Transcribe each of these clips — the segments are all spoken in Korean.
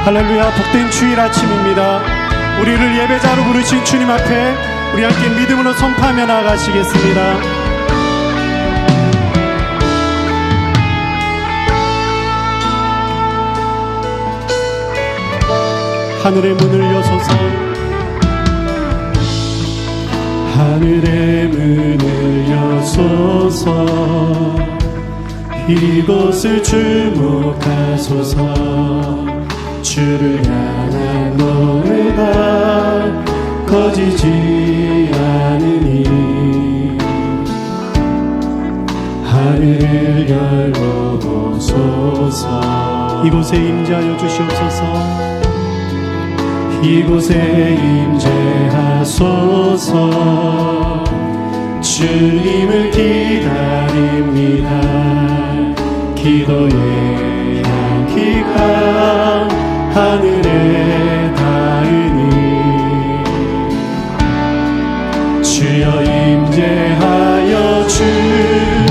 할렐루야. 복된 주일 아침입니다. 우리를 예배자로 부르신 주님 앞에 우리 함께 믿음으로 선포하며 나아가시겠습니다. 하늘의 문을 여소서, 하늘의 문을 여소서, 이곳을 주목하소서. 주를 향한 노래가 꺼지지 않으니 하늘을 열어보소서. 이곳에 임재하여 주시옵소서. 이곳에 임재하소서. 주님을 기다립니다. 기도의 향기가 하늘에 닿으니 주여 임재하여 주소서.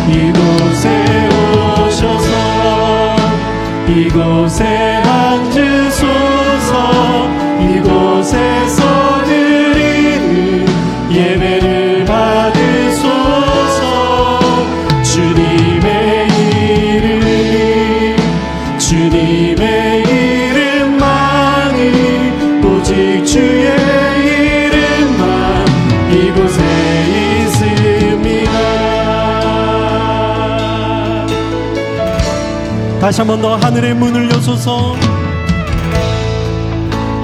이곳에 오셔서 이곳에 앉으소서. 이곳에서 드리는 예배를 받으소서. 주님의 이름만이 오직 주의 이름만 이곳에 있습니다. 다시 한 번 더 하늘의 문을 여소서.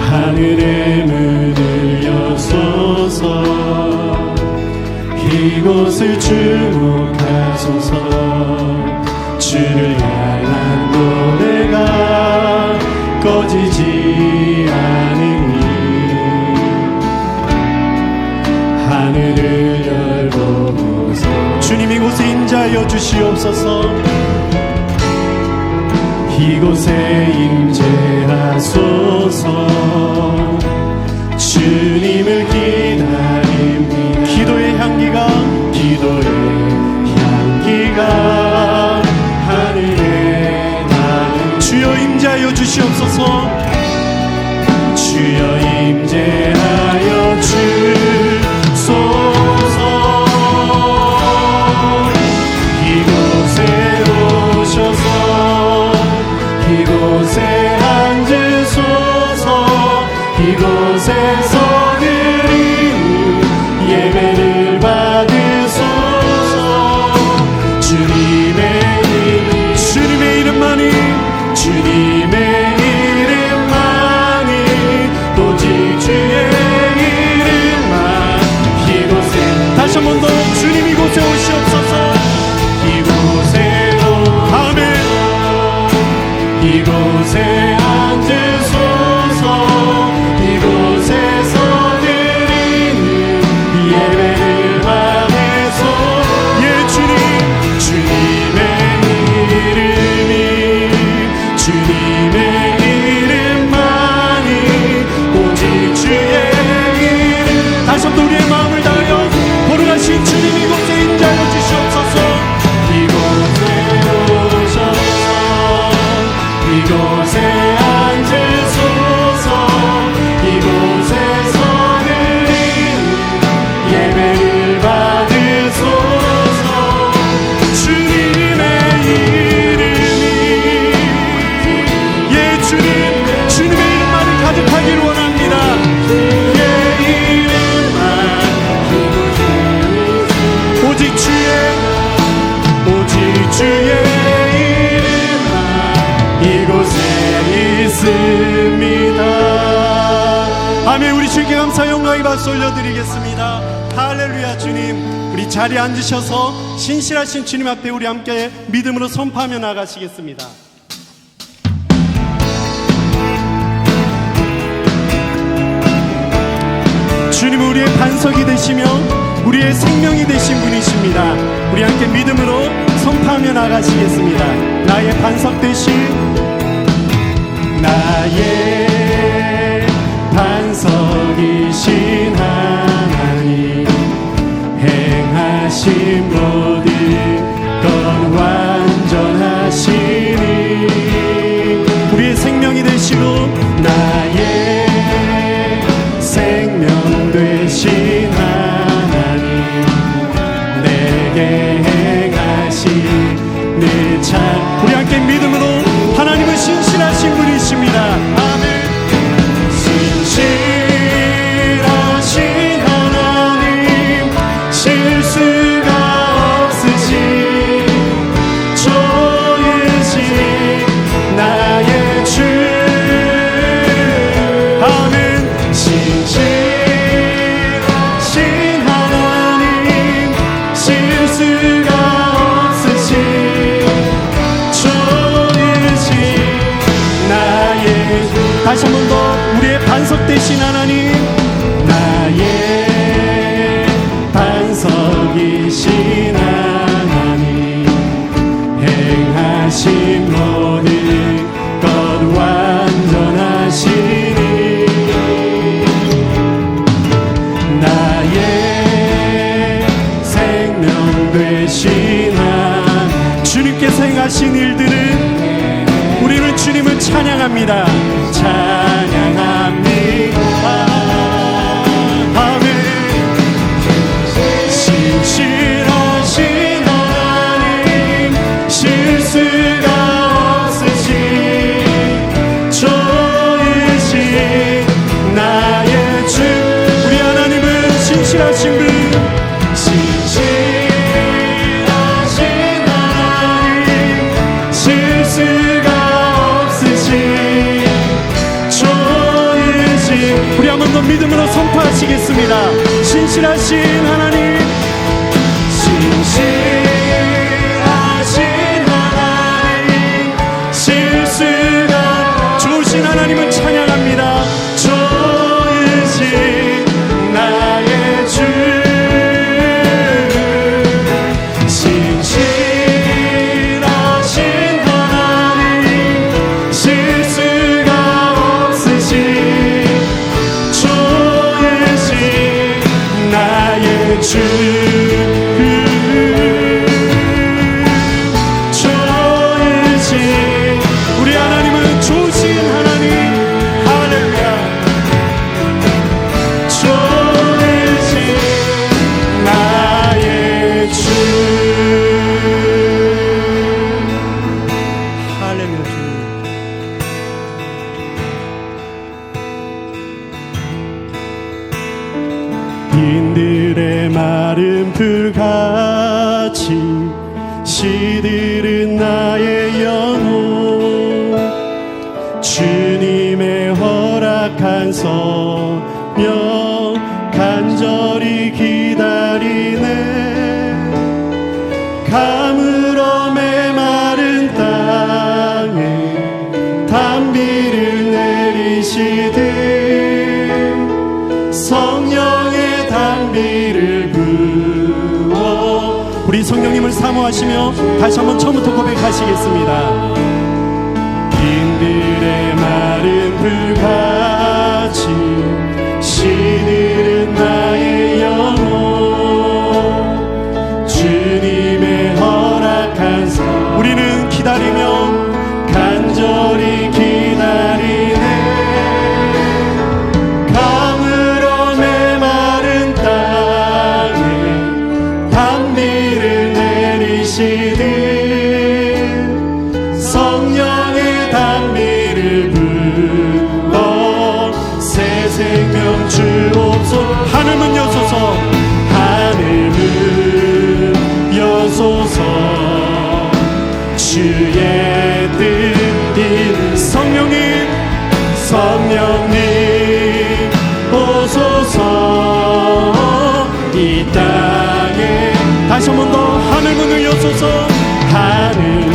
하늘의 문을 여소서. 이곳을 주목하소서. 주를 향한 노래가 꺼지지 않으니 하늘을 열어보소서. 주님 이곳에 임재하여 주시옵소서. 이곳에 임재하소서. 주님을 기다립니다. 기도의 향기가 하늘에 닿는 주여 임재하여 주시옵소서. 주여 임재하여 주소서. 이곳에 오셔서 이곳에 앉으소서. 이곳에서 드리는 예배를 받으소서. 주님의 이름만이 오직 주의 이름만 이곳에. 다시 한 번 더 주님 이곳에 오시옵소서. 이곳에 아멘. 이곳에 앉으소서. 이곳에서 드리는 예배를 받으소서. 예 주님의 이름만이 오직 주의 이름. 다시 한번 우리의 마음을 다하여 거룩하신 주님 이곳에 임재하여 주시옵소서. 이곳에 오셔서 이곳에 앉으소서. 이곳에서 드리는 예배를 받으소서. 주님의 주님의 이름만을 가득하기를 원합니다. 예, 이름만 오직 주의 이름만 이곳에 있습니다. 아멘. 우리 주님께 감사 영광의 박수 올려드리겠습니다. 할렐루야. 주님 우리 자리에 앉으셔서 신실하신 주님 앞에 우리 함께 믿음으로 선포하며 나가시겠습니다. 주님 우리의 반석이 되시며 우리의 생명이 되신 분이십니다. 우리 함께 믿음으로 선포하며 나가시겠습니다. 나의 반석 되신 나의 반석이신 하나님 행하신 모든 건 완전한 수가 없으신 좋으신 나의 다시 한 번 더 우리의 반석 되신 하나님 나의 반석이신 하나님 행하신 모든 것 완전하시니 나의 생명 되신 하나님 주님께서 행하신 일들은 우리는 주님을 찬양합니다. 찬양합니다. 아멘. 신실하신 하나님 실수가 없으신 좋으신 나의 주 우리 하나님은 신실하신 분 신실하신 하나님 실수가 없으신 좋으신 우리 한 번 더 믿음으로 선포하시겠습니다. 신실하신 하나님 신실하신 하나님 실수가 좋으신 하나님을 찬양합니다. 좋으신 나의 주 신실하신 하나님 실수가 없으신 좋으신 나의 주 좋으신 우리 하나님은 좋으신 하나님 할렐루야 좋으신 나의 주 할렐루야 주님 빈들의 마른 풀같이 시들은 나의 영혼 주님의 허락한 성령 간절히 기다리네 가물어 메마른 땅에 단비를 내리시듯 성령의 단비를 부어 우리 성령님을 사모하시며 다시 한번 처음부터 고백하시겠습니다. 빈들의 마른 풀같이 시들은 나의 영혼 주님의 허락한 성 우리는 기다리며 간절히 기다리네 가물어 메마른 땅에 단비를 내리시듯 성령의 단비를 부어 새 생명 주옵소서 하늘문 여소서 하늘문 여소서 주의 뜻인 성령님 성령님 오소서 이 땅에 다시 한 번 더 하늘문을 여소서 하늘문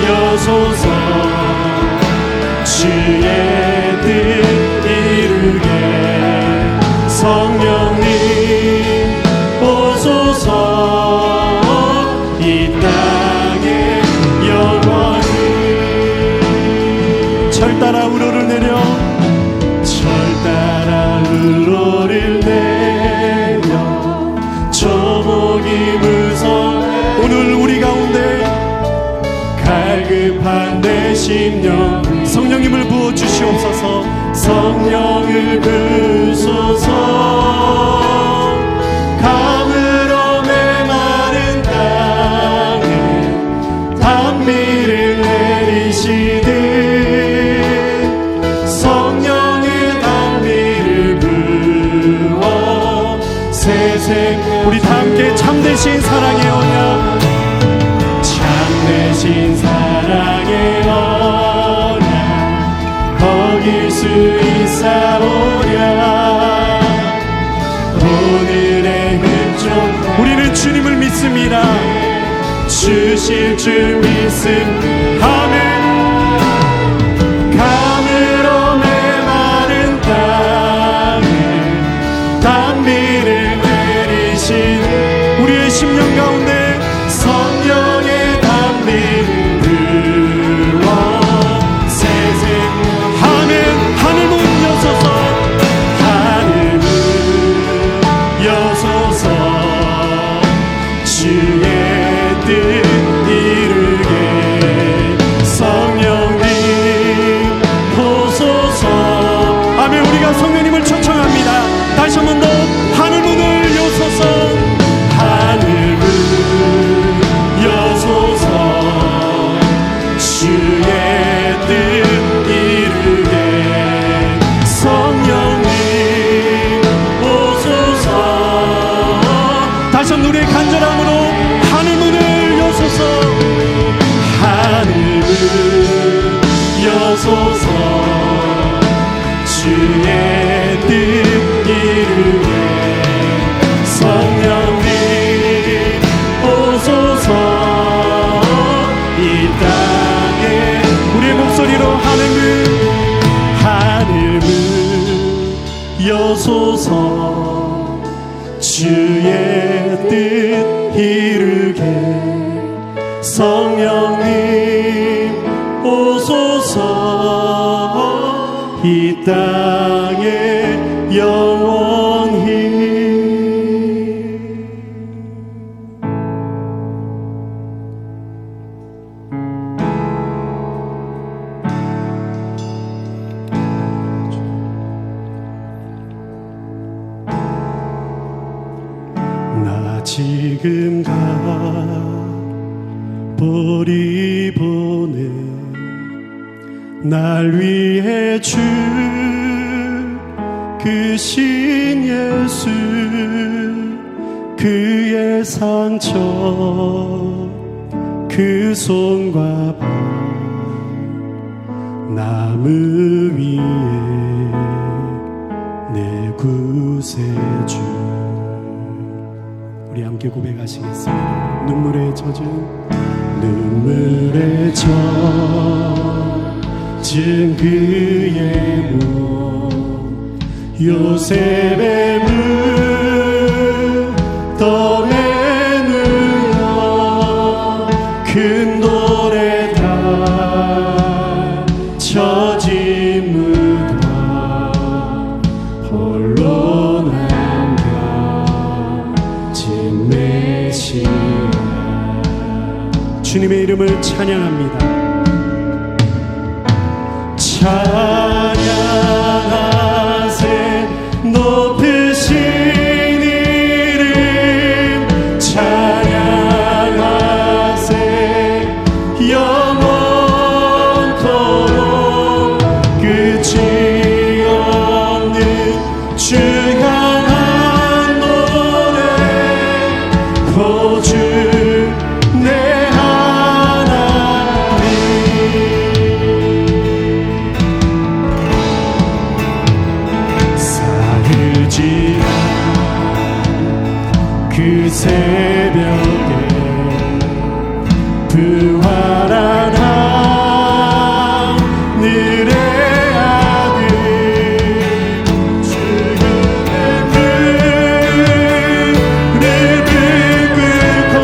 여소서 주의 뜻 이루게 성령님 오소서 이 땅에 영원히 절 따라 우로를 내려 절 따라 우로를 내려 조목이 무서워 오늘 우리 가운데 갈급한 내 심령 성령님을 부어주시옵소서 성령을 부소서 가물어 메마른 땅에 단비를 내리시듯 성령의 단비를 부어 새생 우리 다 함께 참되신 사랑의 언약 참되신 사랑의 언약 거길 수 있사오랴 오늘의 흑종 우리는 주님을 믿습니다. 주실 줄 믿음하면 감으로 메마른 땅에 단비를 내리신 우리의 심령 가운데 성령의 단비를 불어 세세하면 하늘 문 여소서 하늘 문 여소서 주의 뜻 이루게 성령님 보소서. 아멘. 우리가 성령님을 초청합니다. 다시 한 번 더 하늘 문을 여소서 하늘 문 여소서 주의 뜻 이루게 성령님 오소서. 다시 한번 우리의 간절함으로 하늘 문을 여소서 하늘 문 여소서 주의 뜻 이루게 성령님 오소서. 이 땅에 우리의 목소리로 하늘 문 여소서 주의 뜻 이루게 성령님 오소서. 이 땅에 영원히. 나 지금 가버리 보내 날 위해 죽으신 예수 그의 상처 그 손과 발 나무 위에 내 구세주. 우리 함께 고백하시겠습니다. 눈물에 젖은 그의 몸 요셉의 문 떠내누어 큰 돌에 닫혀진 무덤 홀로 남겨진 메시아. 주님의 이름을 찬양합니다. 찬양하세 높으신 이름 찬양하세 영원토록 끝이 없는 주 향한 노래 구주 내 그 새벽에 부활한 하늘의 아들 죽음의 불을 불 끄고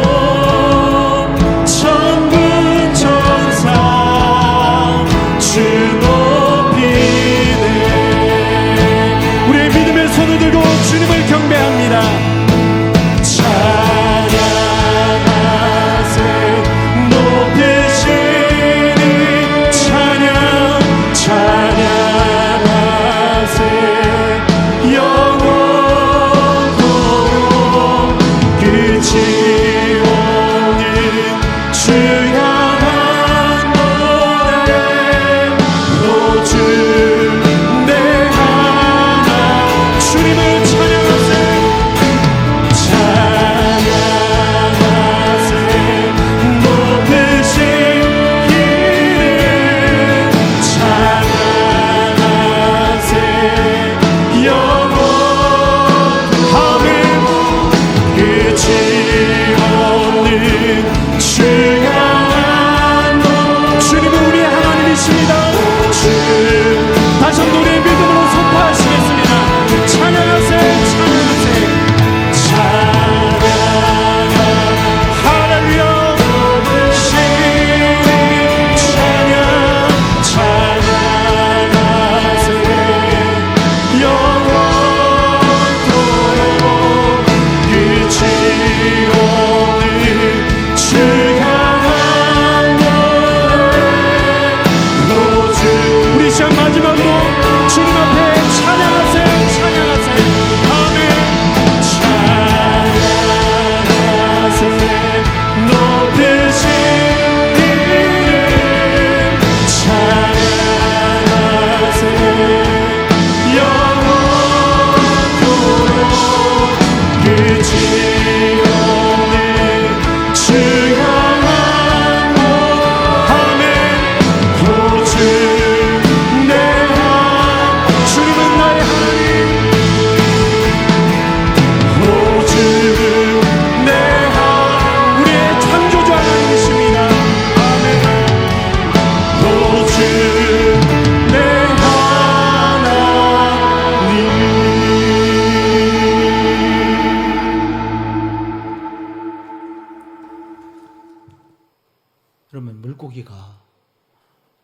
그러면 물고기가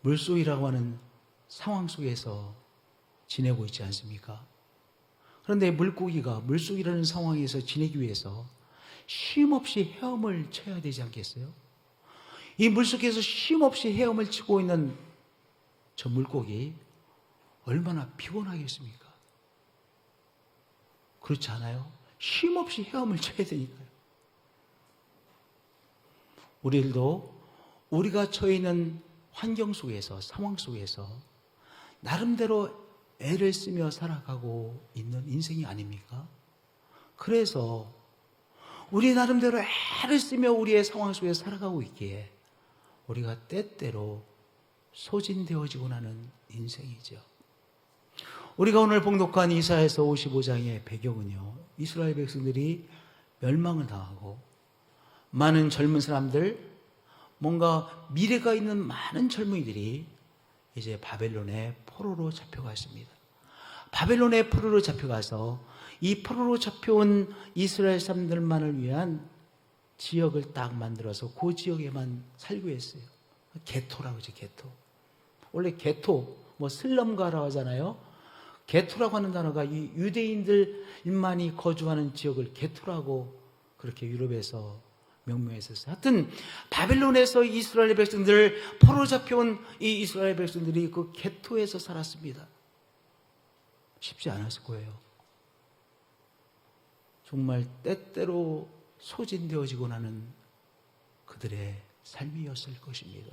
물속이라고 하는 상황 속에서 지내고 있지 않습니까? 그런데 물고기가 물속이라는 상황에서 지내기 위해서 쉼없이 헤엄을 쳐야 되지 않겠어요? 이 물속에서 쉼없이 헤엄을 치고 있는 저 물고기 얼마나 피곤하겠습니까? 그렇지 않아요? 쉼없이 헤엄을 쳐야 되니까요. 우리들도 우리가 처해 있는 환경 속에서, 상황 속에서 나름대로 애를 쓰며 살아가고 있는 인생이 아닙니까? 그래서 우리 나름대로 애를 쓰며 우리의 상황 속에 살아가고 있기에 우리가 때때로 소진되어지고 나는 인생이죠. 우리가 오늘 봉독한 이사야서 55장의 배경은요, 이스라엘 백성들이 멸망을 당하고 많은 젊은 사람들, 뭔가 미래가 있는 많은 젊은이들이 이제 바벨론의 포로로 잡혀갔습니다. 바벨론의 포로로 잡혀가서 이 포로로 잡혀온 이스라엘 사람들만을 위한 지역을 딱 만들어서 그 지역에만 살고 했어요. 게토라고 하죠, 게토. 원래 게토, 슬럼가라고 하잖아요. 게토라고 하는 단어가 이 유대인들만이 거주하는 지역을 게토라고 그렇게 유럽에서 명명했었어요. 하여튼 바벨론에서 이스라엘 백성들, 포로 잡혀온 이 이스라엘 백성들이 그 게토에서 살았습니다. 쉽지 않았을 거예요. 정말 때때로 소진되어지고 나는 그들의 삶이었을 것입니다.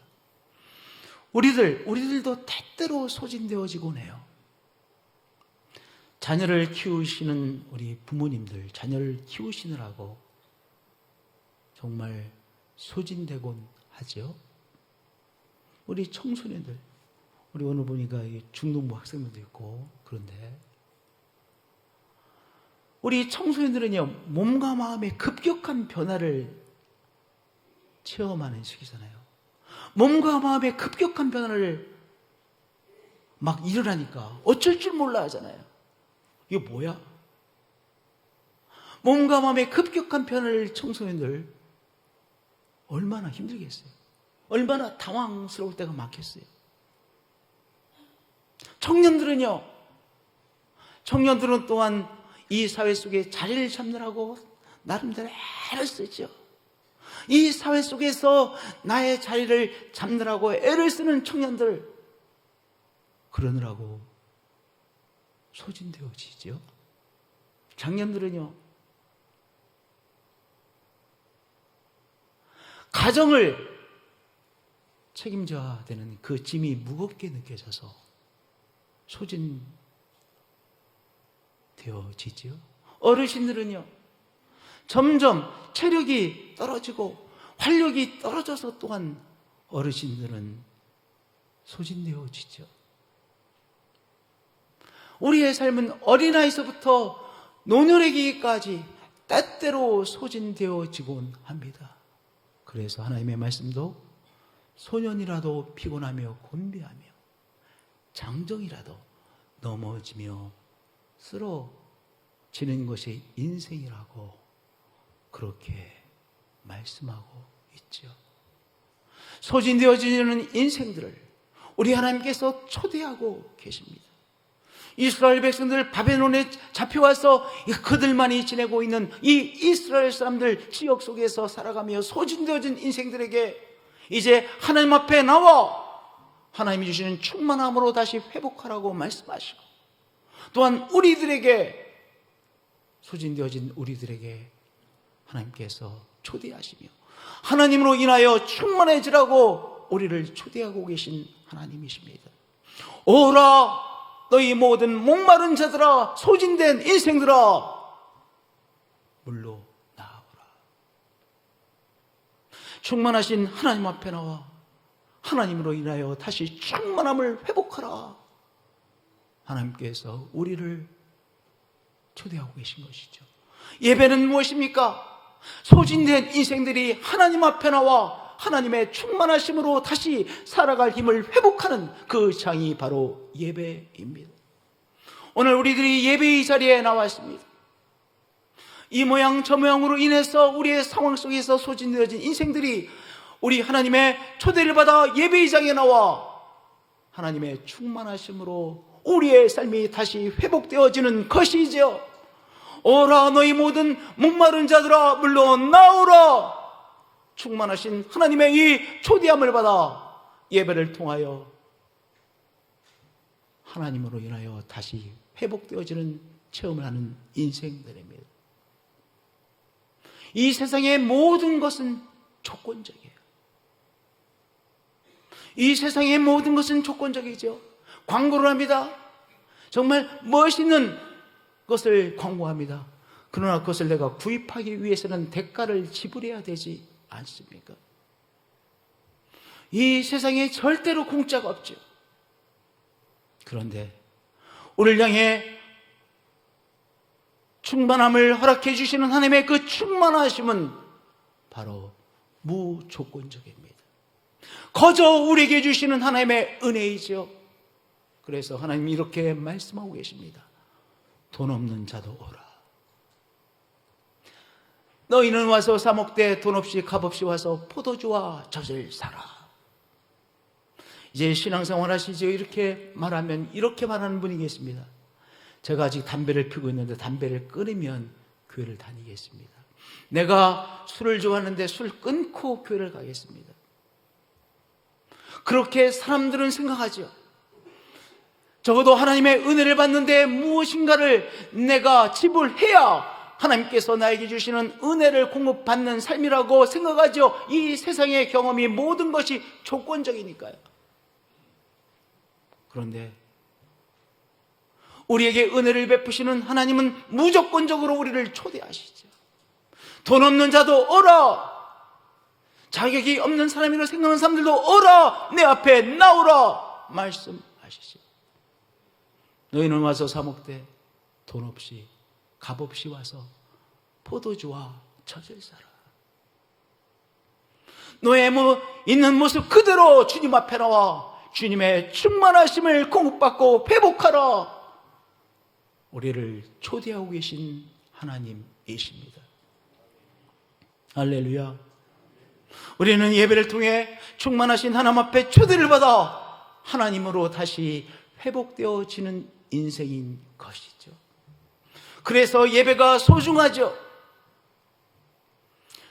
우리들도 때때로 소진되어지곤 해요. 자녀를 키우시는 우리 부모님들, 자녀를 키우시느라고 정말 소진되곤 하죠. 우리 청소년들, 우리 오늘 보니까 중등부 학생들도 있고, 그런데 우리 청소년들은요, 몸과 마음의 급격한 변화를 체험하는 시기잖아요. 몸과 마음의 급격한 변화를 막 일어나니까 어쩔 줄 몰라 하잖아요. 이게 뭐야? 몸과 마음의 급격한 변화를 청소년들 얼마나 힘들겠어요? 얼마나 당황스러울 때가 많겠어요? 청년들은 또한 이 사회 속에 자리를 잡느라고 나름대로 애를 쓰죠. 이 사회 속에서 나의 자리를 잡느라고 애를 쓰는 청년들, 그러느라고 소진되어지죠. 장년들은요, 가정을 책임져야 되는 그 짐이 무겁게 느껴져서 소진되어지죠. 어르신들은요, 점점 체력이 떨어지고 활력이 떨어져서 또한 어르신들은 소진되어지죠. 우리의 삶은 어린아이서부터 노년에기까지 때때로 소진되어지곤 합니다. 그래서 하나님의 말씀도 소년이라도 피곤하며 곤비하며 장정이라도 넘어지며 쓰러지는 것이 인생이라고 그렇게 말씀하고 있죠. 소진되어지는 인생들을 우리 하나님께서 초대하고 계십니다. 이스라엘 백성들 바벨론에 잡혀와서 그들만이 지내고 있는 이 이스라엘 사람들 지역 속에서 살아가며 소진되어진 인생들에게 이제 하나님 앞에 나와 하나님이 주시는 충만함으로 다시 회복하라고 말씀하시고, 또한 우리들에게, 소진되어진 우리들에게 하나님께서 초대하시며 하나님으로 인하여 충만해지라고 우리를 초대하고 계신 하나님이십니다. 오라 너희 모든 목마른 자들아, 소진된 인생들아, 물로 나아오라. 충만하신 하나님 앞에 나와 하나님으로 인하여 다시 충만함을 회복하라. 하나님께서 우리를 초대하고 계신 것이죠. 예배는 무엇입니까? 소진된 인생들이 하나님 앞에 나와 하나님의 충만하심으로 다시 살아갈 힘을 회복하는 그 장이 바로 예배입니다. 오늘 우리들이 예배의 자리에 나왔습니다. 이 모양 저 모양으로 인해서 우리의 상황 속에서 소진되어진 인생들이 우리 하나님의 초대를 받아 예배의장에 나와 하나님의 충만하심으로 우리의 삶이 다시 회복되어지는 것이지요. 오라 너희 모든 목마른 자들아 물론 나오라. 충만하신 하나님의 이 초대함을 받아 예배를 통하여 하나님으로 인하여 다시 회복되어지는 체험을 하는 인생들입니다. 이 세상의 모든 것은 조건적이에요. 이 세상의 모든 것은 조건적이죠. 광고를 합니다. 정말 멋있는 것을 광고합니다. 그러나 그것을 내가 구입하기 위해서는 대가를 지불해야 되지 않습니까? 이 세상에 절대로 공짜가 없죠. 그런데 우리를 향해 충만함을 허락해 주시는 하나님의 그 충만하심은 바로 무조건적입니다. 거저 우리에게 주시는 하나님의 은혜이죠. 그래서 하나님이 이렇게 말씀하고 계십니다. 돈 없는 자도 오라. 너희는 와서 사 먹되 돈 없이 값없이 와서 포도주와 젖을 사라. 이제 신앙생활 하시죠. 이렇게 말하면 이렇게 말하는 분이 계십니다. 제가 아직 담배를 피우고 있는데 담배를 끊으면 교회를 다니겠습니다. 내가 술을 좋아하는데 술 끊고 교회를 가겠습니다. 그렇게 사람들은 생각하죠. 적어도 하나님의 은혜를 받는데 무엇인가를 내가 지불해야 하나님께서 나에게 주시는 은혜를 공급받는 삶이라고 생각하죠. 이 세상의 경험이 모든 것이 조건적이니까요. 그런데 우리에게 은혜를 베푸시는 하나님은 무조건적으로 우리를 초대하시죠. 돈 없는 자도 오라. 자격이 없는 사람이라고 생각하는 사람들도 오라. 내 앞에 나오라 말씀하시죠. 너희는 와서 사 먹되 돈 없이 값없이 와서 포도주와 젖을 사라. 너의 있는 모습 그대로 주님 앞에 나와 주님의 충만하심을 공급받고 회복하라. 우리를 초대하고 계신 하나님이십니다. 할렐루야. 우리는 예배를 통해 충만하신 하나님 앞에 초대를 받아 하나님으로 다시 회복되어지는 인생인 것이죠. 그래서 예배가 소중하죠.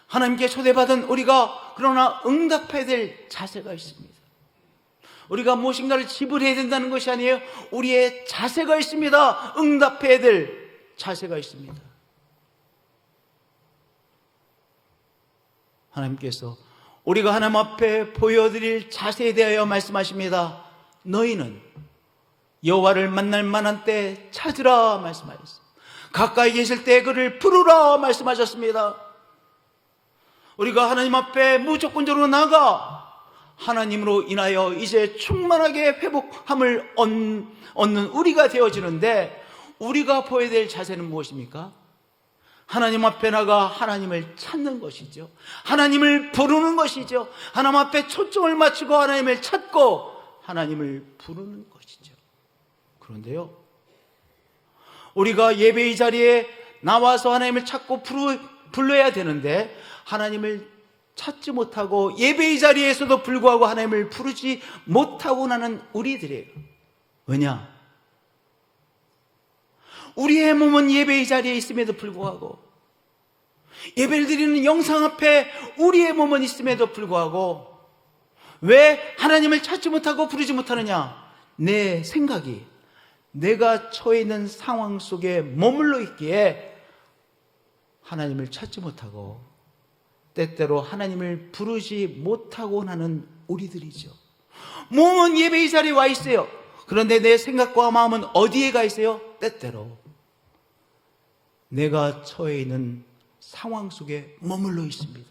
하나님께 초대받은 우리가 그러나 응답해야 될 자세가 있습니다. 우리가 무엇인가를 지불해야 된다는 것이 아니에요. 우리의 자세가 있습니다. 응답해야 될 자세가 있습니다. 하나님께서 우리가 하나님 앞에 보여드릴 자세에 대하여 말씀하십니다. 너희는 여호와를 만날 만한 때 찾으라 말씀하셨습니다. 가까이 계실 때 그를 부르라 말씀하셨습니다. 우리가 하나님 앞에 무조건적으로 나가 하나님으로 인하여 이제 충만하게 회복함을 얻는 우리가 되어지는데, 우리가 보여야 될 자세는 무엇입니까? 하나님 앞에 나가 하나님을 찾는 것이죠. 하나님을 부르는 것이죠. 하나님 앞에 초점을 맞추고 하나님을 찾고 하나님을 부르는 것이죠. 그런데요, 우리가 예배의 자리에 나와서 하나님을 찾고 불러야 되는데 하나님을 찾지 못하고 예배의 자리에서도 불구하고 하나님을 부르지 못하고 나는 우리들이에요. 왜냐? 우리의 몸은 예배의 자리에 있음에도 불구하고, 예배를 드리는 영상 앞에 우리의 몸은 있음에도 불구하고 왜 하나님을 찾지 못하고 부르지 못하느냐? 내 생각이 내가 처해 있는 상황 속에 머물러 있기에 하나님을 찾지 못하고 때때로 하나님을 부르지 못하고 나는 우리들이죠. 몸은 예배의 자리에 와 있어요. 그런데 내 생각과 마음은 어디에 가 있어요? 때때로 내가 처해 있는 상황 속에 머물러 있습니다.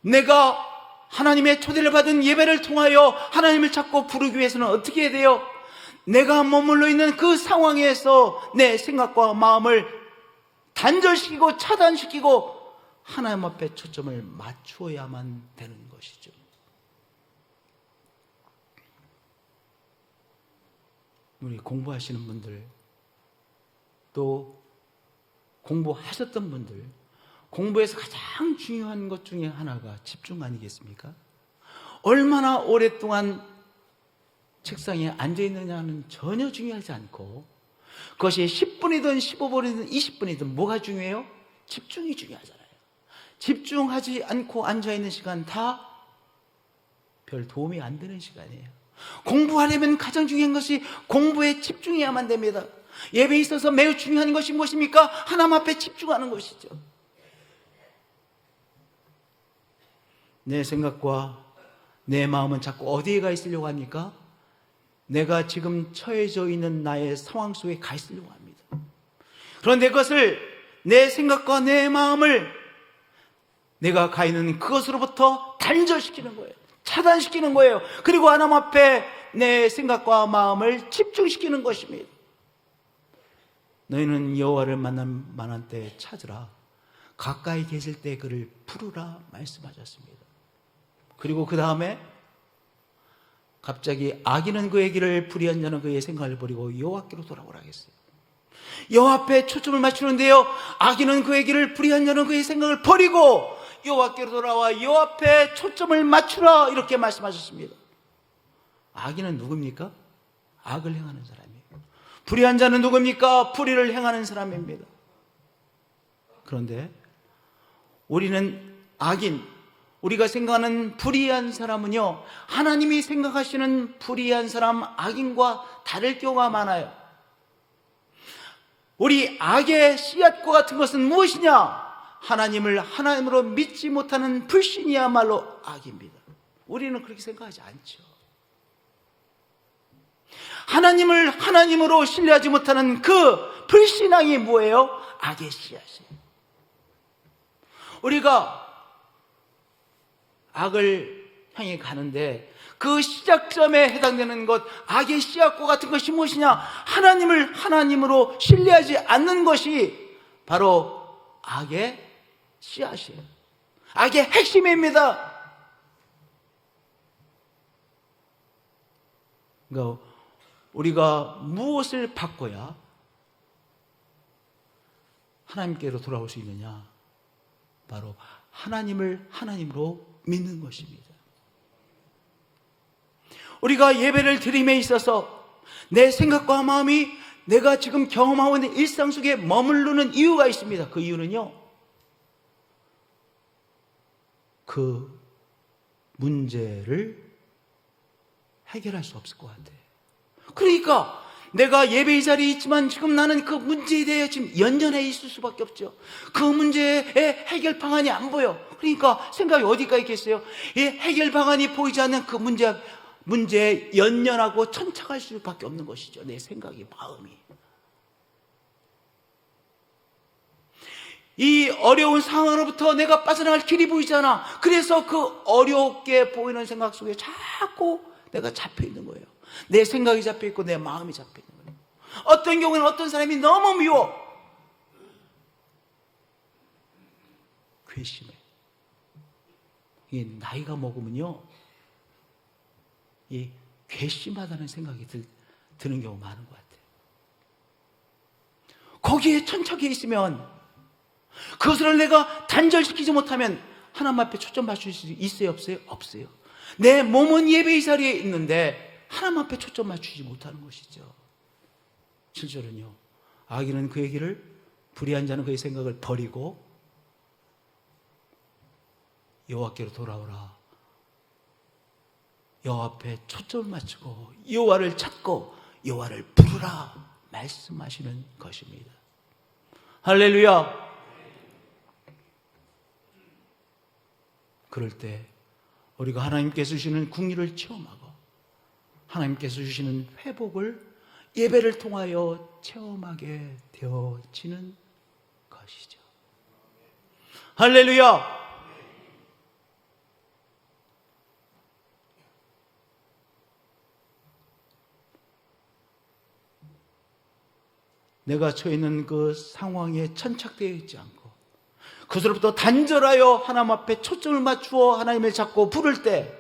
내가 하나님의 초대를 받은 예배를 통하여 하나님을 찾고 부르기 위해서는 어떻게 해야 돼요? 내가 머물러 있는 그 상황에서 내 생각과 마음을 단절시키고 차단시키고 하나님 앞에 초점을 맞추어야만 되는 것이죠. 우리 공부하시는 분들, 또 공부하셨던 분들, 공부에서 가장 중요한 것 중에 하나가 집중 아니겠습니까? 얼마나 오랫동안 책상에 앉아있느냐는 전혀 중요하지 않고, 그것이 10분이든 15분이든 20분이든 뭐가 중요해요? 집중이 중요하잖아요. 집중하지 않고 앉아있는 시간 다 별 도움이 안 되는 시간이에요. 공부하려면 가장 중요한 것이 공부에 집중해야만 됩니다. 예배에 있어서 매우 중요한 것이 무엇입니까? 하나님 앞에 집중하는 것이죠. 내 생각과 내 마음은 자꾸 어디에 가 있으려고 합니까? 내가 지금 처해져 있는 나의 상황 속에 가 있으려고 합니다. 그런데 그것을, 내 생각과 내 마음을 내가 가 있는 그것으로부터 단절시키는 거예요. 차단시키는 거예요. 그리고 하나님 앞에 내 생각과 마음을 집중시키는 것입니다. 너희는 여호와를 만난 때 찾으라. 가까이 계실 때 그를 부르라 말씀하셨습니다. 그리고 그 다음에 갑자기 악인은 그의 길을, 불의한 자는 그의 생각을 버리고 여호와께로 돌아오라 하겠어요. 여호와 앞에 초점을 맞추는데요, 악인은 그의 길을, 불의한 자는 그의 생각을 버리고 여호와께로 돌아와 여호와 앞에 초점을 맞추라, 이렇게 말씀하셨습니다. 악인은 누굽니까? 악을 행하는 사람이에요. 불의한 자는 누굽니까? 불의를 행하는 사람입니다. 그런데 우리는 악인, 우리가 생각하는 불의한 사람은요, 하나님이 생각하시는 불의한 사람, 악인과 다를 경우가 많아요. 우리 악의 씨앗과 같은 것은 무엇이냐? 하나님을 하나님으로 믿지 못하는 불신이야말로 악입니다. 우리는 그렇게 생각하지 않죠. 하나님을 하나님으로 신뢰하지 못하는 그 불신앙이 뭐예요? 악의 씨앗이에요. 우리가 악을 향해 가는데 그 시작점에 해당되는 것, 악의 씨앗과 같은 것이 무엇이냐? 하나님을 하나님으로 신뢰하지 않는 것이 바로 악의 씨앗이에요. 악의 핵심입니다. 그러니까 우리가 무엇을 바꿔야 하나님께로 돌아올 수 있느냐? 바로 하나님을 하나님으로 믿는 것입니다. 우리가 예배를 드림에 있어서 내 생각과 마음이 내가 지금 경험하고 있는 일상 속에 머무르는 이유가 있습니다. 그 이유는요, 그 문제를 해결할 수 없을 것 같아요. 그러니까 내가 예배의 자리에 있지만 지금 나는 그 문제에 대해 지금 연연해 있을 수밖에 없죠. 그 문제의 해결 방안이 안 보여. 그러니까 생각이 어디가 있겠어요? 이 해결 방안이 보이지 않는 그 문제에 연연하고 천착할 수밖에 없는 것이죠. 내 생각이, 마음이. 이 어려운 상황으로부터 내가 빠져나갈 길이 보이잖아. 그래서 그 어렵게 보이는 생각 속에 자꾸 내가 잡혀 있는 거예요. 내 생각이 잡혀 있고 내 마음이 잡혀 있는 거예요. 어떤 경우에는 어떤 사람이 너무 미워. 괘씸해. 이 나이가 먹으면요, 이 괘씸하다는 생각이 드는 경우가 많은 것 같아요. 거기에 천착해 있으면, 그것을 내가 단절시키지 못하면 하나님 앞에 초점 맞출 수 있어요, 없어요? 없어요. 내 몸은 예배의 자리에 있는데 하나님 앞에 초점 맞추지 못하는 것이죠. 7절은요, 악인은 그의 길을, 불의한 자는 그의 생각을 버리고 여호와께로 돌아오라. 여호와 앞에 초점을 맞추고 여호와를 찾고 여호와를 부르라 말씀하시는 것입니다. 할렐루야. 그럴 때 우리가 하나님께서 주시는 긍휼을 체험하고 하나님께서 주시는 회복을 예배를 통하여 체험하게 되어지는 것이죠. 할렐루야. 내가 처해 있는 그 상황에 천착되어 있지 않고 그것으로부터 단절하여 하나님 앞에 초점을 맞추어 하나님을 잡고 부를 때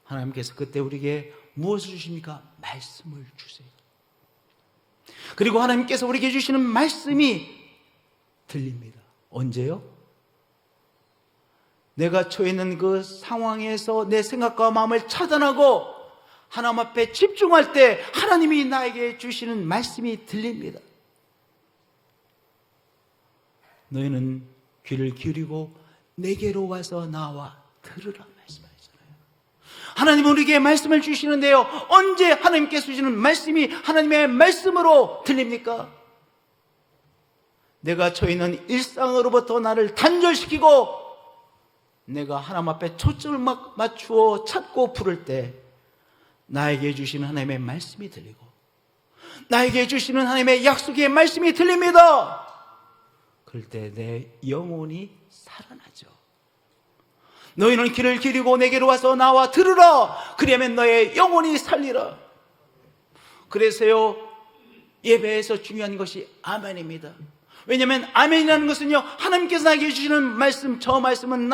하나님께서 그때 우리에게 무엇을 주십니까? 말씀을 주세요. 그리고 하나님께서 우리에게 주시는 말씀이 들립니다. 언제요? 내가 처해 있는 그 상황에서 내 생각과 마음을 차단하고 하나님 앞에 집중할 때 하나님이 나에게 주시는 말씀이 들립니다. 너희는 귀를 기울이고 내게로 와서 나와 들으라 말씀하셨잖아요. 하나님은 우리에게 말씀을 주시는데요, 언제 하나님께서 주시는 말씀이 하나님의 말씀으로 들립니까? 내가 처해 있는 일상으로부터 나를 단절시키고 내가 하나님 앞에 초점을 맞추어 찾고 부를 때 나에게 주시는 하나님의 말씀이 들리고 나에게 주시는 하나님의 약속의 말씀이 들립니다. 그럴 때 내 영혼이 살아나죠. 너희는 귀를 기울이고 내게로 와서 나와 들으라. 그러면 너의 영혼이 살리라. 그래서요, 예배에서 중요한 것이 아멘입니다. 왜냐하면 아멘이라는 것은요, 하나님께서 나에게 주시는 말씀, 저 말씀은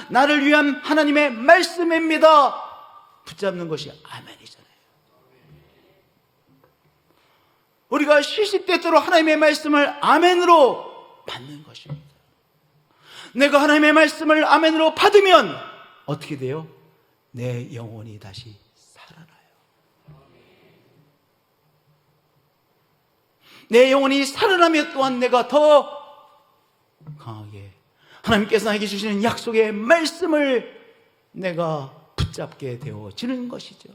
나를 위한 하나님의 말씀입니다. 붙잡는 것이 아멘이잖아요. 우리가 시시때때로 하나님의 말씀을 아멘으로 받는 것입니다. 내가 하나님의 말씀을 아멘으로 받으면 어떻게 돼요? 내 영혼이 다시 살아나요. 내 영혼이 살아나면 또한 내가 더 강하게 하나님께서 나에게 주시는 약속의 말씀을 내가 붙잡게 되어지는 것이죠.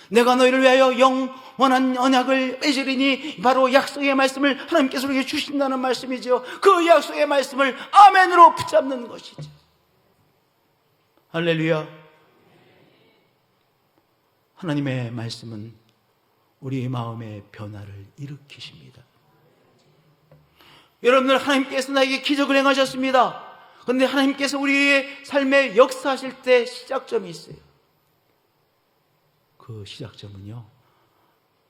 내가 너희를 위하여 영원한 언약을 맺으리니, 바로 약속의 말씀을 하나님께서 우리에게 주신다는 말씀이죠. 그 약속의 말씀을 아멘으로 붙잡는 것이죠. 할렐루야. 하나님의 말씀은 우리 마음의 변화를 일으키십니다. 여러분들, 하나님께서 나에게 기적을 행하셨습니다. 그런데 하나님께서 우리의 삶에 역사하실 때 시작점이 있어요. 그 시작점은요,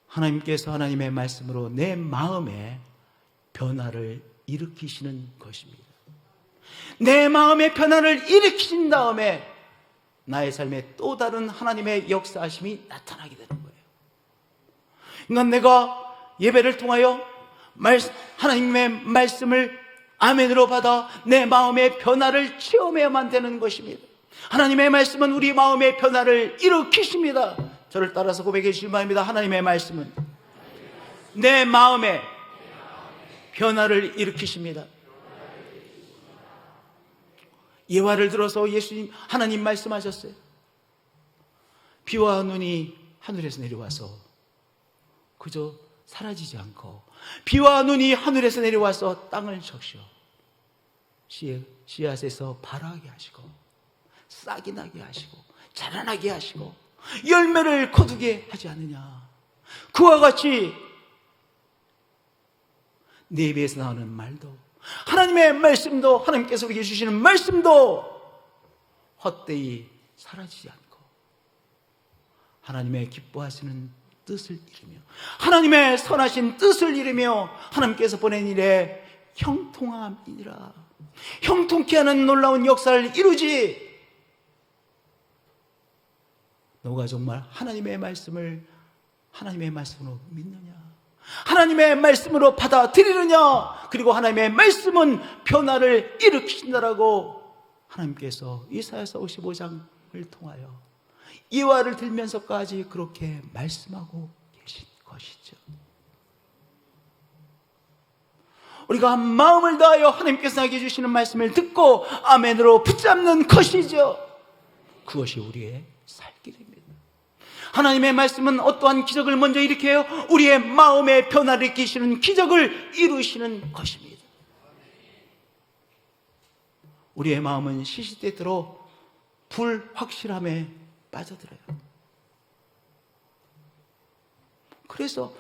하나님께서 하나님의 말씀으로 내 마음에 변화를 일으키시는 것입니다. 내 마음의 변화를 일으키신 다음에 나의 삶에 또 다른 하나님의 역사하심이 나타나게 되는 거예요. 그러니까 내가 예배를 통하여 하나님의 말씀을 아멘으로 받아 내 마음의 변화를 체험해야만 되는 것입니다. 하나님의 말씀은 우리 마음의 변화를 일으키십니다. 저를 따라서 고백해 주실 바입니다. 하나님의 말씀은 내 마음에 변화를 일으키십니다. 예화를 들어서 예수님, 하나님 말씀하셨어요. 비와 눈이 하늘에서 내려와서 그저 사라지지 않고, 비와 눈이 하늘에서 내려와서 땅을 적셔 씨앗에서 발하게 하시고 싹이 나게 하시고 자라나게 하시고 열매를 거두게 하지 않느냐. 그와 같이 내 입에서 나오는 말도, 하나님의 말씀도, 하나님께서 우리에게 주시는 말씀도 헛되이 사라지지 않고 하나님의 기뻐하시는 뜻을 이루며 하나님의 선하신 뜻을 이루며 하나님께서 보낸 일에 형통함이니라. 형통케 하는 놀라운 역사를 이루지. 너가 정말 하나님의 말씀을 하나님의 말씀으로 믿느냐, 하나님의 말씀으로 받아들이느냐, 그리고 하나님의 말씀은 변화를 일으키신다라고 하나님께서 이사야서 55장을 통하여 이화를 들면서까지 그렇게 말씀하고 계신 것이죠. 우리가 마음을 다하여 하나님께서 나에게 주시는 말씀을 듣고 아멘으로 붙잡는 것이죠. 그것이 우리의 살 길입니다. 하나님의 말씀은 어떠한 기적을 먼저 일으켜요? 우리의 마음의 변화를 일으키시는 기적을 이루시는 것입니다. 우리의 마음은 시시때때로 불확실함에 빠져들어요. 그래서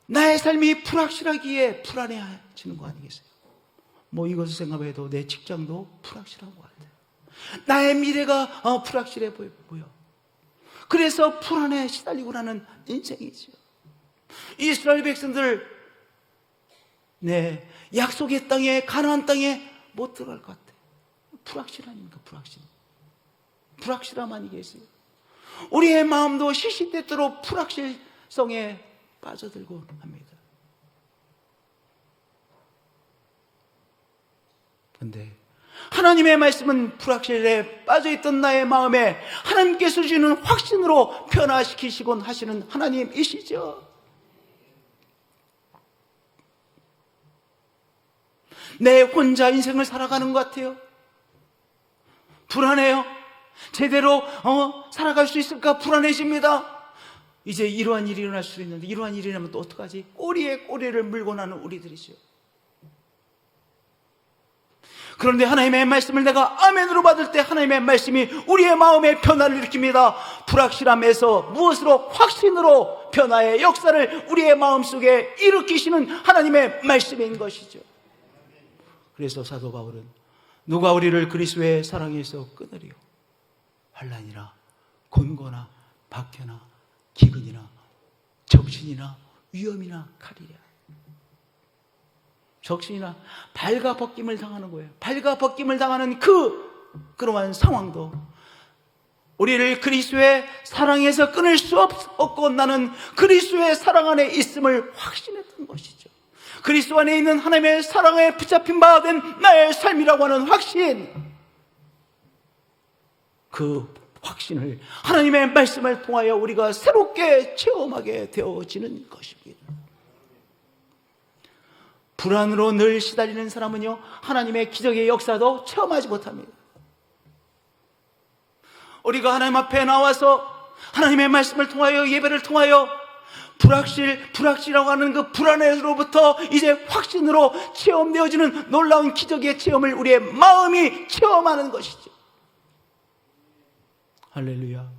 나의 삶이 불확실하기에 불안해지는 거 아니겠어요? 뭐 이것을 생각해도 내 직장도 불확실한 것 같아요. 나의 미래가 불확실해 보여. 그래서 불안에 시달리고 나는 인생이죠. 이스라엘 백성들, 약속의 땅에, 가나안 땅에 못 들어갈 것 같아요. 불확실하니까 불확실함 아니겠어요? 우리의 마음도 시시때때로 불확실성에 빠져들고 합니다. 그런데 하나님의 말씀은 불확실에 빠져있던 나의 마음에 하나님께서 주시는 확신으로 변화시키시곤 하시는 하나님이시죠. 내 혼자 인생을 살아가는 것 같아요. 불안해요. 제대로 살아갈 수 있을까 불안해집니다. 이제 이러한 일이 일어날 수 있는데 이러한 일이 일어나면 또 어떡하지? 꼬리에 꼬리를 물고 나는 우리들이죠. 그런데 하나님의 말씀을 내가 아멘으로 받을 때 하나님의 말씀이 우리의 마음에 변화를 일으킵니다. 불확실함에서 무엇으로? 확신으로 변화의 역사를 우리의 마음속에 일으키시는 하나님의 말씀인 것이죠. 그래서 사도 바울은 누가 우리를 그리스도의 사랑에서 끊으리요? 환난이나 곤고나 박해나 기근이나 적신이나 위험이나 칼이랴. 적신이나 발가 벗김을 당하는 거예요. 발가 벗김을 당하는 그러한 상황도 우리를 그리스도의 사랑에서 끊을 수 없고 나는 그리스도의 사랑 안에 있음을 확신했던 것이죠. 그리스도 안에 있는 하나님의 사랑에 붙잡힌 바 된 나의 삶이라고 하는 확신, 그 확신을 하나님의 말씀을 통하여 우리가 새롭게 체험하게 되어지는 것입니다. 불안으로 늘 시달리는 사람은요, 하나님의 기적의 역사도 체험하지 못합니다. 우리가 하나님 앞에 나와서 하나님의 말씀을 통하여 예배를 통하여 불확실이라고 하는 그 불안에서로부터 이제 확신으로 체험되어지는 놀라운 기적의 체험을 우리의 마음이 체험하는 것이죠. 할렐루야.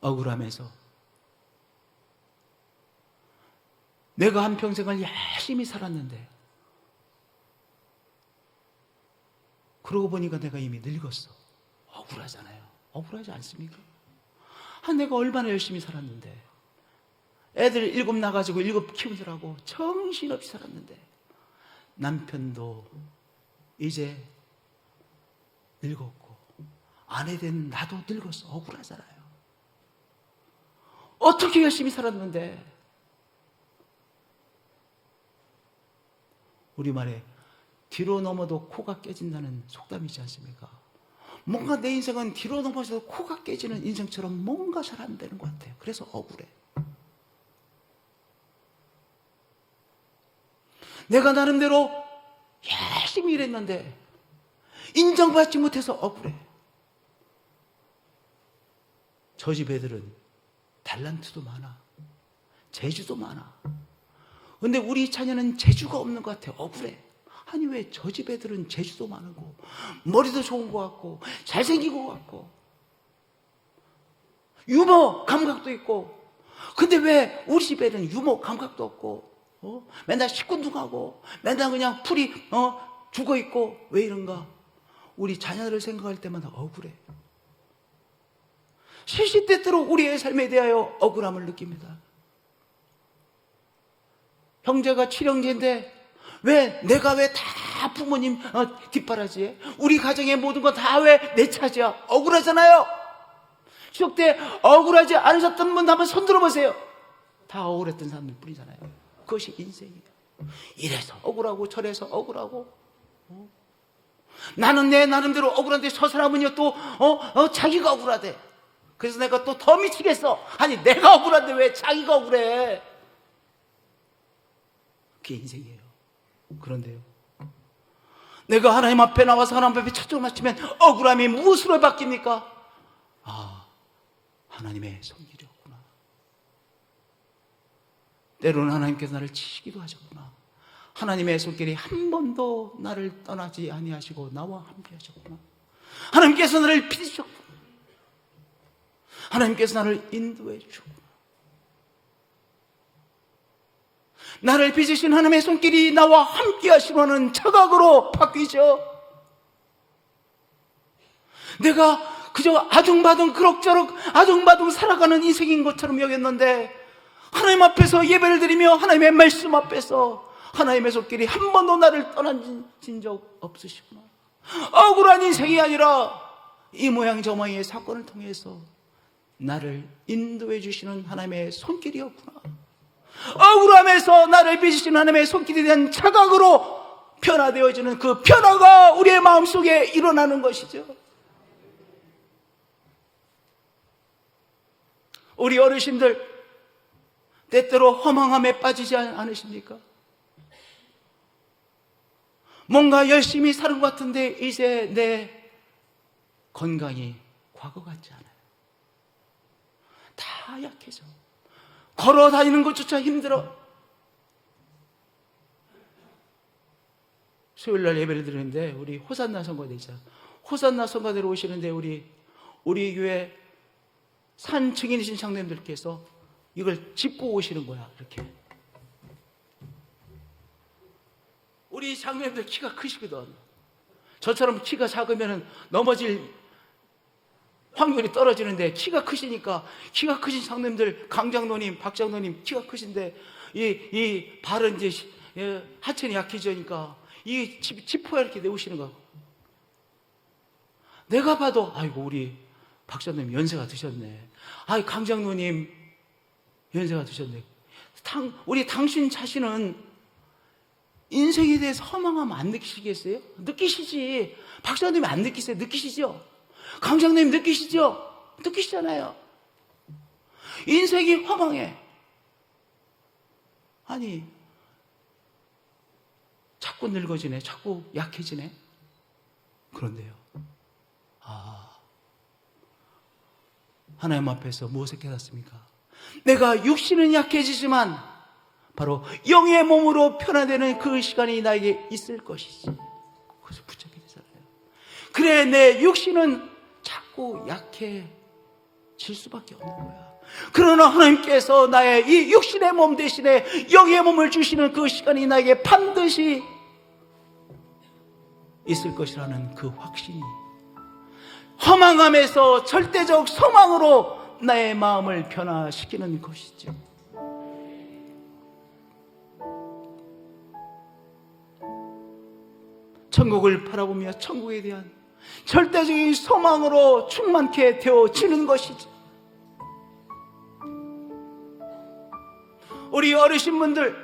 억울함에서 내가 한평생을 열심히 살았는데 그러고 보니까 내가 이미 늙었어. 억울하잖아요. 억울하지 않습니까? 내가 얼마나 열심히 살았는데 애들 7 낳아가지고 7 키우느라고 정신없이 살았는데 남편도 이제 늙었고 아내 된 나도 늙었어. 억울하잖아요. 어떻게 열심히 살았는데. 우리말에 뒤로 넘어도 코가 깨진다는 속담이 있지 않습니까? 뭔가 내 인생은 뒤로 넘어져도 코가 깨지는 인생처럼 뭔가 잘 안 되는 것 같아요. 그래서 억울해. 내가 나름대로 열심히 일했는데 인정받지 못해서 억울해. 저 집 애들은 달란트도 많아. 재주도 많아. 근데 우리 자녀는 재주가 없는 것 같아. 억울해. 아니 왜 저 집 애들은 재주도 많고 머리도 좋은 것 같고 잘생긴 것 같고 유머 감각도 있고 근데 왜 우리 집 애는 유머 감각도 없고 맨날 시큰둥하고 맨날 그냥 풀이 죽어있고 왜 이런가? 우리 자녀를 생각할 때마다 억울해. 시시때때로 우리의 삶에 대하여 억울함을 느낍니다. 형제가 7형제인데 내가 왜 다 부모님 뒷바라지에 우리 가정의 모든 건 다 왜 내 차지야? 억울하잖아요. 추석 때 억울하지 않으셨던 분 한번 손 들어보세요. 다 억울했던 사람들 뿐이잖아요. 그것이 인생이에요. 이래서 억울하고 저래서 억울하고 나는 내 나름대로 억울한데 저 사람은요 또 자기가 억울하대. 그래서 내가 또 더 미치겠어. 아니 내가 억울한데 왜 자기가 억울해? 그게 인생이에요. 그런데요, 내가 하나님 앞에 나와서 하나님 앞에 초점을 맞추면 억울함이 무엇으로 바뀝니까? 하나님의 손길이었구나. 때로는 하나님께서 나를 치시기도 하셨구나. 하나님의 손길이 한 번도 나를 떠나지 아니하시고 나와 함께 하셨구나. 하나님께서 나를 빚으셨구나. 하나님께서 나를 인도해 주셨구나. 나를 빚으신 하나님의 손길이 나와 함께 하시려는 자각으로 바뀌죠. 내가 그저 아둥바둥 그럭저럭 아둥바둥 살아가는 인생인 것처럼 여겼는데 하나님 앞에서 예배를 드리며 하나님의 말씀 앞에서 하나님의 손길이 한 번도 나를 떠난 적 없으시구나. 억울한 인생이 아니라 이 모양 저 모양의 사건을 통해서 나를 인도해 주시는 하나님의 손길이었구나. 억울함에서 나를 빚으신 하나님의 손길에 대한 자각으로 변화되어지는 그 변화가 우리의 마음속에 일어나는 것이죠. 우리 어르신들 때때로 허망함에 빠지지 않으십니까? 뭔가 열심히 사는 것 같은데 이제 내 건강이 과거 같지 않아요. 다 약해져. 걸어 다니는 것조차 힘들어. 수요일날 예배를 드리는데 우리 호산나 성가대 있잖아요. 호산나 성가대로 오시는데 우리 교회 산 증인이신 장로님들께서 이걸 짚고 오시는 거야. 이렇게. 우리 장로님들 키가 크시거든. 저처럼 키가 작으면 넘어질 확률이 떨어지는데 키가 크시니까, 키가 크신 장로님들, 강장로님, 박장로님 키가 크신데 이 발은 이제 하천이 약해지니까 이 지퍼에 이렇게 내오시는 거야. 내가 봐도 아이고 우리 박장로님 연세가 드셨네. 아이 강장로님 연세가 드셨네. 우리 당신 자신은 인생에 대해서 허망함 안 느끼시겠어요? 느끼시지. 박사님이 안 느끼세요? 느끼시죠? 강장님 느끼시죠? 느끼시잖아요. 인생이 허망해. 아니, 자꾸 늙어지네. 자꾸 약해지네. 그런데요. 하나님 앞에서 무엇을 깨닫습니까? 내가 육신은 약해지지만 바로 영의 몸으로 변화되는 그 시간이 나에게 있을 것이지. 그래서 붙잡게 되잖아요. 그래, 내 육신은 자꾸 약해질 수밖에 없는 거야. 그러나 하나님께서 나의 이 육신의 몸 대신에 영의 몸을 주시는 그 시간이 나에게 반드시 있을 것이라는 그 확신이, 허망함에서 절대적 소망으로 나의 마음을 변화시키는 것이죠. 천국을 바라보며 천국에 대한 절대적인 소망으로 충만케 되어지는 것이죠. 우리 어르신분들,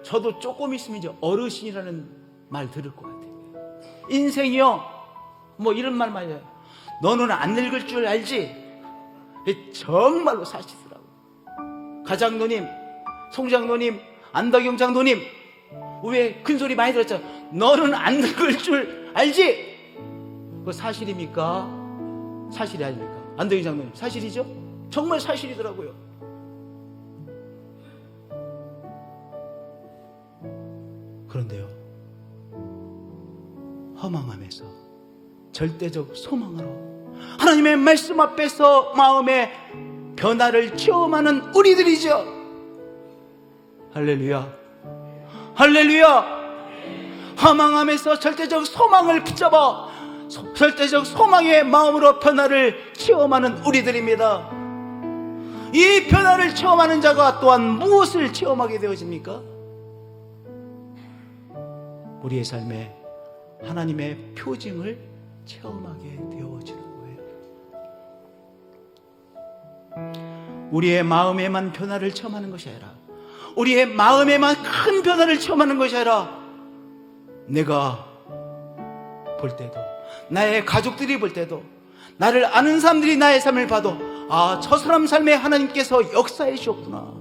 저도 조금 있으면 이제 어르신이라는 말 들을 것 같아요. 인생이요, 뭐 이런 말 많이 해요. 너는 안 늙을 줄 알지? 정말로 사시더라고요. 가장노님, 송장노님, 안덕영 장노님, 왜 큰소리 많이 들었죠? 너는 안 늙을 줄 알지? 그거 사실입니까? 사실이 아닙니까? 안덕영 장노님 사실이죠? 정말 사실이더라고요. 그런데요, 허망함에서 절대적 소망으로 하나님의 말씀 앞에서 마음의 변화를 체험하는 우리들이죠. 할렐루야, 할렐루야. 허망함에서 절대적 소망을 붙잡아 절대적 소망의 마음으로 변화를 체험하는 우리들입니다. 이 변화를 체험하는 자가 또한 무엇을 체험하게 되어집니까? 우리의 삶에 하나님의 표징을 체험하게 되어지는 거예요. 우리의 마음에만 변화를 체험하는 것이 아니라, 우리의 마음에만 큰 변화를 체험하는 것이 아니라, 내가 볼 때도, 나의 가족들이 볼 때도, 나를 아는 사람들이 나의 삶을 봐도, 아, 저 사람 삶에 하나님께서 역사해 주셨구나,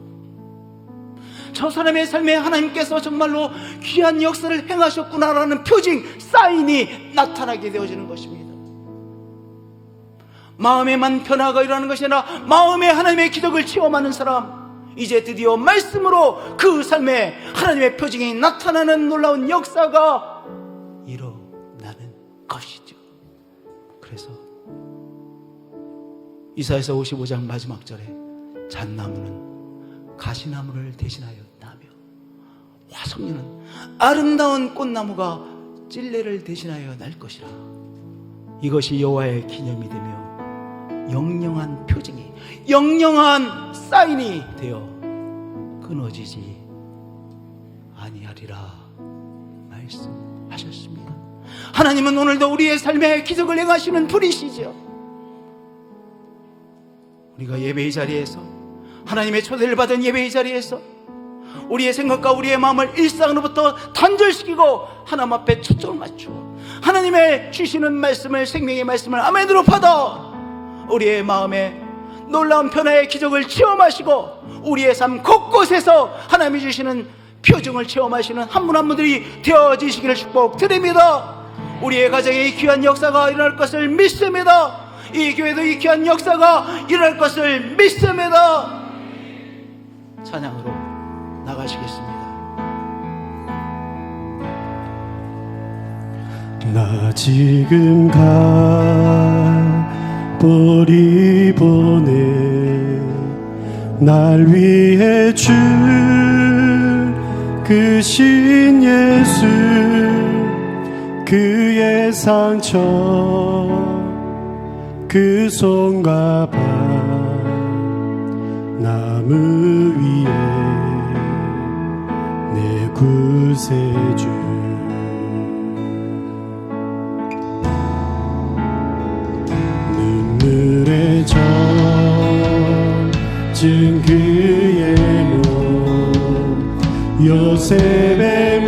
저 사람의 삶에 하나님께서 정말로 귀한 역사를 행하셨구나라는 표징, 사인이 나타나게 되어지는 것입니다. 마음에만 변화가 일어나는 것이 아니라 마음에 하나님의 기적을 체험하는 사람, 이제 드디어 말씀으로 그 삶에 하나님의 표징이 나타나는 놀라운 역사가 일어나는 것이죠. 그래서 이사야서 55장 마지막 절에 잣나무는 가시나무를 대신하여 나며 화석류는 아름다운 꽃나무가 찔레를 대신하여 날 것이라. 이것이 여호와의 기념이 되며 영영한 표징이, 영영한 사인이 되어 끊어지지 아니하리라 말씀하셨습니다. 하나님은 오늘도 우리의 삶에 기적을 행하시는 분이시죠. 우리가 예배의 자리에서, 하나님의 초대를 받은 예배의 자리에서 우리의 생각과 우리의 마음을 일상으로부터 단절시키고 하나님 앞에 초점을 맞추고 하나님의 주시는 말씀을, 생명의 말씀을 아멘으로 받아 우리의 마음에 놀라운 변화의 기적을 체험하시고 우리의 삶 곳곳에서 하나님이 주시는 표정을 체험하시는 한 분 한 분들이 되어지시기를 축복드립니다. 우리의 가정에 이 귀한 역사가 일어날 것을 믿습니다. 이 교회도 이 귀한 역사가 일어날 것을 믿습니다. 찬양으로 나가시겠습니다. 나 지금 가버리보네 날 위해 죽으신 예수 그의 상처 그 손과 발 나무 위에 내 구세주 눈물에 젖은 그의 몸 요셉의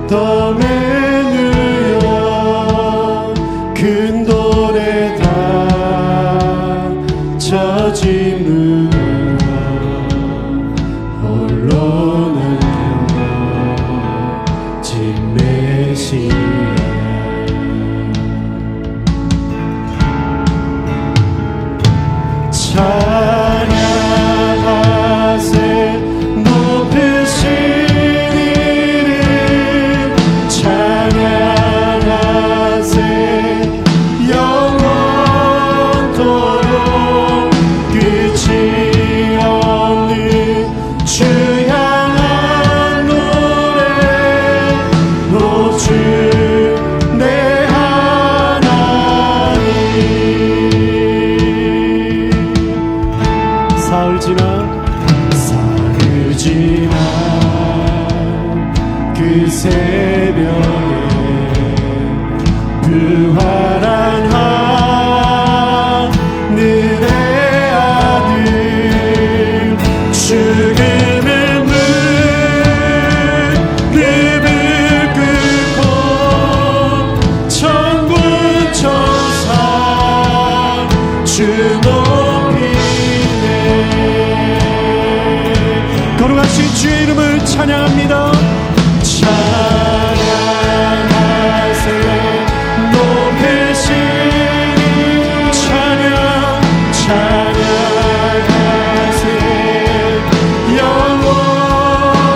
무덤에 누워 큰 돌에 닫혀진 무덤 홀로 남겨 진 메시아 찬양하세 높으신 이름 찬양하세 영원토록 끝이 없는 주 향한 노래 오 주 내 사흘 지나 그 새벽에 부활한 하늘의 아들 죽음의 무릎을 꿇고 천군 천사 주 거룩하신 주의 이름을 찬양합니다. 찬양하세 높으신 찬양하세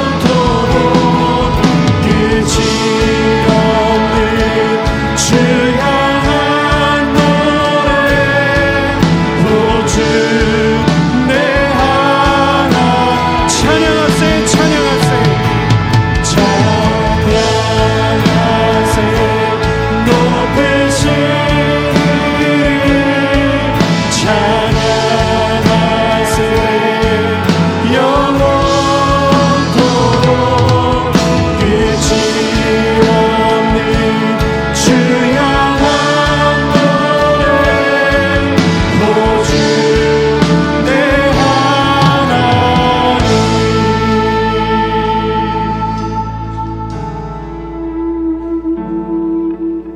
영원토록 끝이 없는 주 향한 노래 오 주 내 찬양하세 높으신 찬양하세 영원토록 끝이 없는 주 향한 노래 오 주 내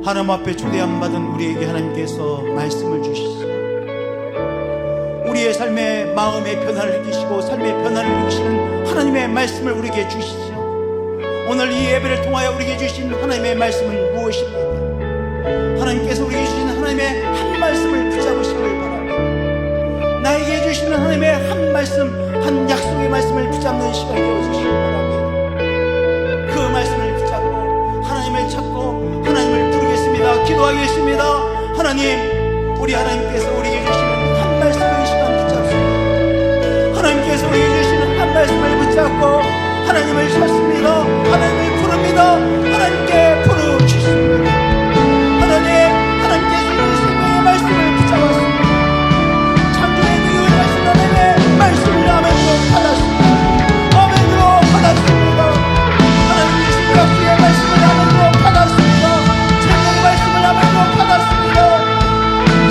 하나님 앞에 초대함 받은 우리에게 하나님께서 말씀을 주시소. 우리의 삶의 마음의 변화를 이기시고 삶의 변화를 이기시는 하나님의 말씀을 우리에게 주시죠. 오늘 이 예배를 통하여 우리에게 주신 하나님의 말씀은 무엇입니까? 하나님께서 우리에게 주신 하나님의 한 말씀을 붙잡으시길 바랍니다. 나에게 주시는 하나님의 한 말씀, 한 약속의 말씀을 붙잡는 시간이 되어주시길 바랍니다. 그 말씀을 붙잡고 하나님을 찾고 하나님을 부르겠습니다. 기도하겠습니다. 하나님, 우리 하나님께서 우리에게 주시는 한 말씀을 이 시간 붙잡습니다. 하나님께서 우리에게 주시는 한 말씀을 붙잡고 하나님을 찾습니다. 하나님을 부릅니다. 하나님께 부르짖습니다. 하나님께서 이 생명의 말씀을 붙잡았습니다. 창조의 능력을 하신 하나님의 말씀을 아멘으로 받았습니다. 아멘으로 받았습니다. 하나님의 신약의 말씀을 아멘으로 받았습니다. 생명의 말씀을 아멘으로 받았습니다.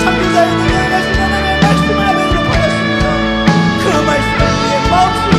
창조자의 능력을 하신 하나님의 말씀을 아멘으로 받았습니다. 그 말씀을 우리의 마음속에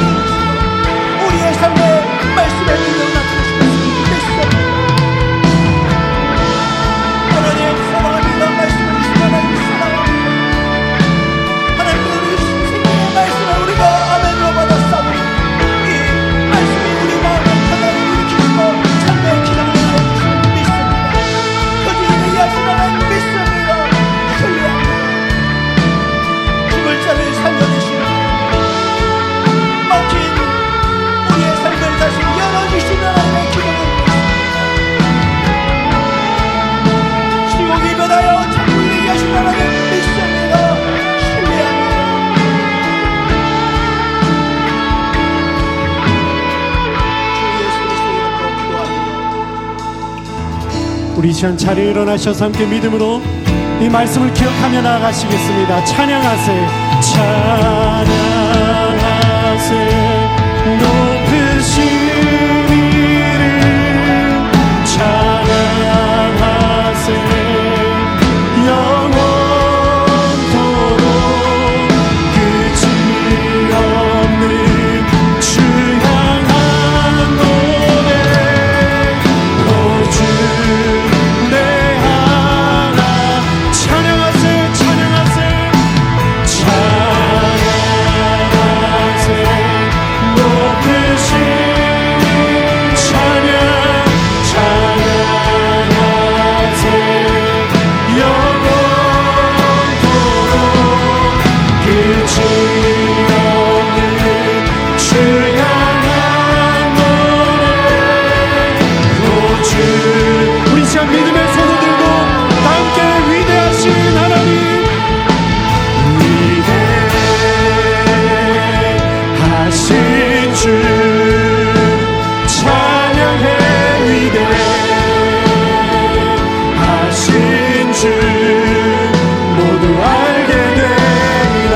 우리 이 시간 자리에 일어나셔서 함께 믿음으로 이 말씀을 기억하며 나아가시겠습니다. 찬양하세, 찬양하세, 높으신 이름 찬양하세, 영원토록 끝이 없는 주 향한 노래, 오주 내 하나 찬양하세, 찬양하세, 찬양하세, 높으신 찬양, 찬양하세, 영원토록 끝이 없는 주 향한 노래, 오주. 우리 시간 믿음의 손을 들고 다 함께 위대하신 하나님, 위대하신 주 찬양해, 위대하신 주 모두 알게 되리라.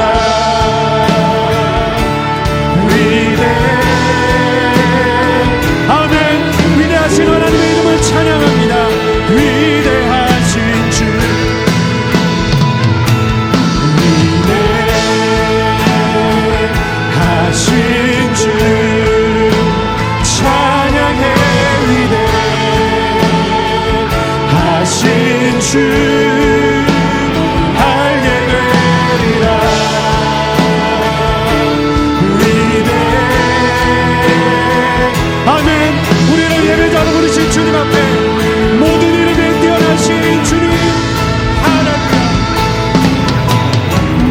아멘. 위대하신 하나님의 이름을 찬양합니다. 위대하신 주, 위대하신 주 찬양해, 위대하신 주 알게 되리라. 아멘. 우리를 예배자로 부르신 주님 앞에 모든 이름에 뛰어나신 주님 하나님,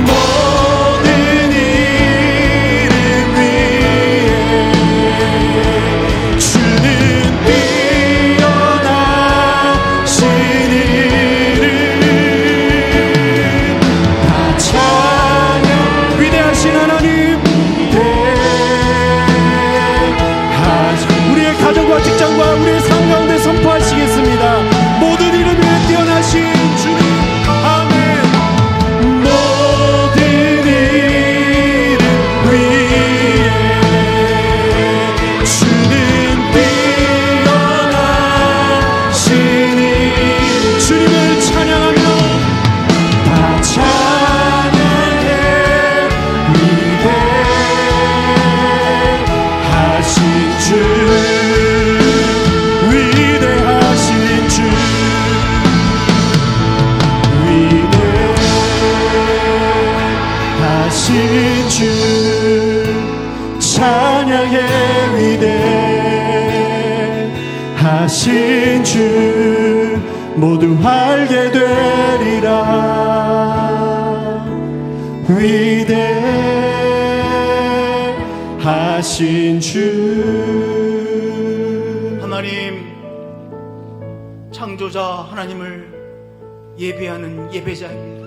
모든 이름 위에 주는 뛰어나신 이름 다 찬양. 위대하신 하나님, 우리의 가정과 직장과 우리의 삶 가운데 선포하시겠습니다. 모든 이름 위에 뛰어나신 주님, 아멘. 모든 이름 위에 주는 뛰어나신 이름, 주님을 찬양하며 다 찬양해, 위대하신 주, 위대하신 주, 위대하신 주 찬양해, 위대하신 주 모두 알게 되리라. 위대하신 주. 하나님, 창조자 하나님을 예배하는 예배자입니다.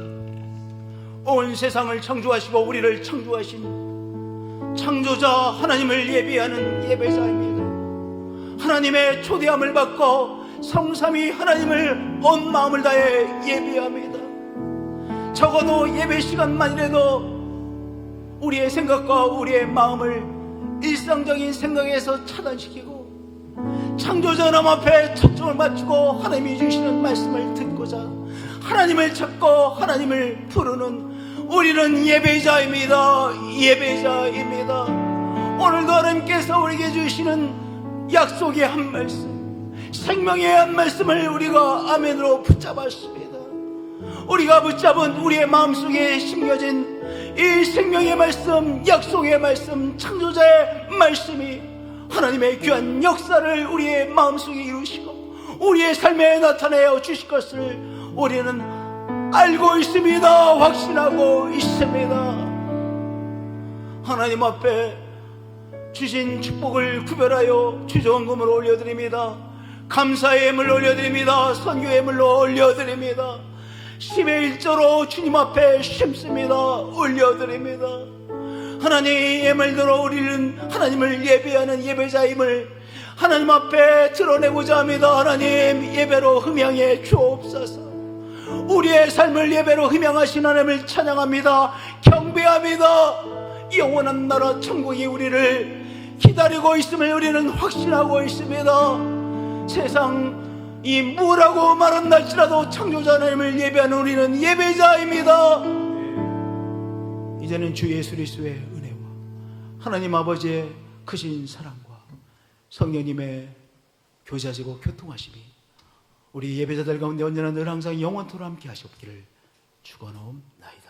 온 세상을 창조하시고 우리를 창조하신 창조자 하나님을 예배하는 예배자입니다. 하나님의 초대함을 받고 성삼위 하나님을 온 마음을 다해 예배합니다. 적어도 예배 시간만이라도 우리의 생각과 우리의 마음을 일상적인 생각에서 차단시키고 창조자 하나님 앞에 초점을 맞추고 하나님이 주시는 말씀을 듣고자 하나님을 찾고 하나님을 부르는 우리는 예배자입니다. 예배자입니다. 오늘도 하나님께서 우리에게 주시는 약속의 한 말씀, 생명의 한 말씀을 우리가 아멘으로 붙잡았습니다. 우리가 붙잡은 우리의 마음속에 심겨진 이 생명의 말씀, 약속의 말씀, 창조자의 말씀이 하나님의 귀한 역사를 우리의 마음속에 이루시고 우리의 삶에 나타내어 주실 것을 우리는 알고 있습니다. 확신하고 있습니다. 하나님 앞에 주신 축복을 구별하여 주정금을 올려드립니다. 감사의 예물 올려드립니다. 선교의 예물로 올려드립니다. 10의 1조로 주님 앞에 심습니다. 올려드립니다. 하나님의 예물대로 우리는 하나님을 예배하는 예배자임을 하나님 앞에 드러내고자 합니다. 하나님, 예배로 흠양해 주옵소서. 우리의 삶을 예배로 흠양하신 하나님을 찬양합니다. 경배합니다. 영원한 나라 천국이 우리를 기다리고 있음을 우리는 확신하고 있습니다. 세상이 뭐라고 말한날지라도 창조자 하나님을 예배하는 우리는 예배자입니다. 이제는 주 예수 그리스도의 은혜와 하나님 아버지의 크신 사랑과 성령님의 교제하시고 교통하심이 우리 예배자들 가운데 언제나 늘 항상 영원토록 함께 하시옵기를 축원하옵나이다.